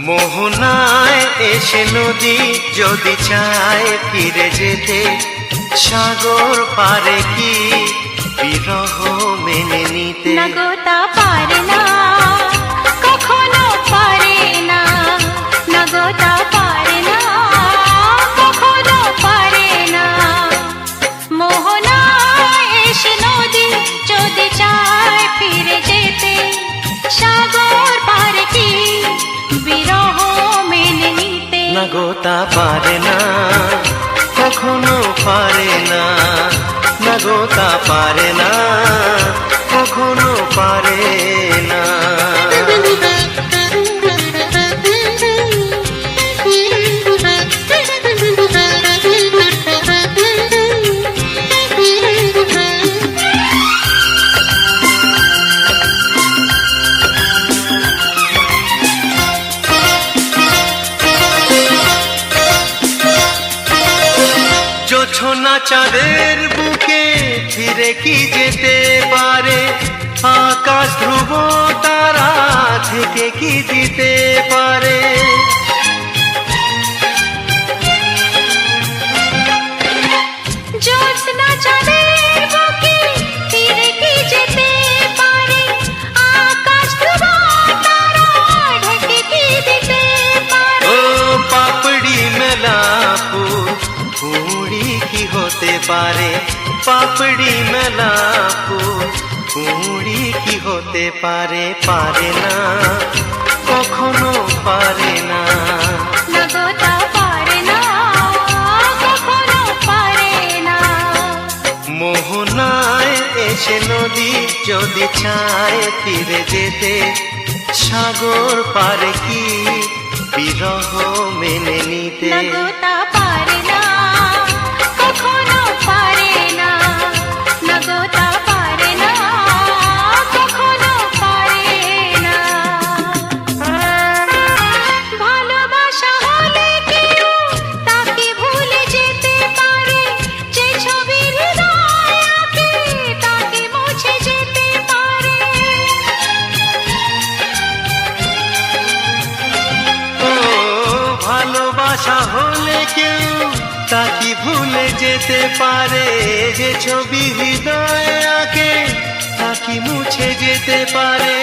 মোহনায় এসে নদী যদি চায় ফিরে যেতে, সাগর পারে কি বিরহ মেনে নিতে? না গো তা পারে না, কখনো পারে না। না গো তা পারে না, কখনো পারে না। মোহনায় এসে নদী যদি চায় ফিরে যেতে, সাগর পারে কি বিরহ মেনে নিতে? না গো তা পারে না, কখনো পারে না। না গো তা পারে না, কখনো পারে না। জোছনা চাঁদের বুকে ফিরে কি যেতে পারে? আকাশ ধ্রুব তারা থেকে কি দিতে পারে? জ্যোৎস্না চাঁদের বুকে ফিরে কি যেতে পারে? আকাশ ধ্রুব তারা ঢেকে কি দিতে পারে? ও পাপড়ি মেলা ফুল কুঁড়ি কি হতে পারে? পাপড়ি মেলা ফুল কুঁড়ি কি হতে পারে? পারে না, কখনো পারে না। না গো তা পারে না, কখনো পারে না। মোহনায় এসে নদী যদি চায় ফিরে যেতে, সাগর পারে কি বিরহ মেনে নিতে? না গো তা পারে না, কখনো পারে না। না গো তা পারে না, কখনো পারে না। ভালোবাসা হলে কেউ তাকে ভুলে যেতে পারে, যে ছবি হৃদয়ে আঁকে তাকে মুছে যেতে পারে। ও ভালোবাসা হলে কেউ তাকে ভুলে যেতে পারে, যে ছবি হৃদয়ে আঁকে তাকে মুছে যেতে পারে।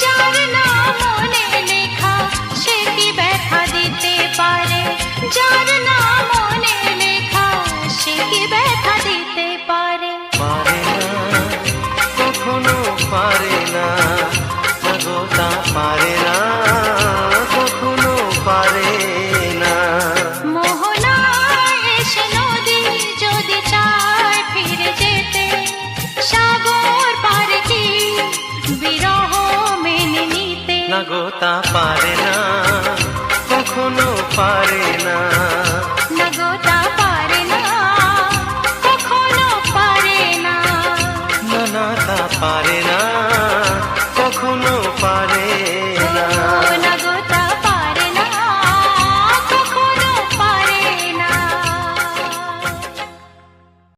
যার নাম মনে লেখা সে কি ব্যথা দিতে পারে? যার নাম মনে লেখা সে কি ব্যথা দিতে পারে? পারে না, কখনো পারে না। না গো তা পারে না, কখনো পারে না। মোহনায় এসে নদী যদি চায় ফিরে যেতে, সাগর পারে কি বিরহ মেনে নিতে? না গো তা পারে না, কখনো পারে না। না গো তা পারে না, কখনো পারে না। না না তা পারে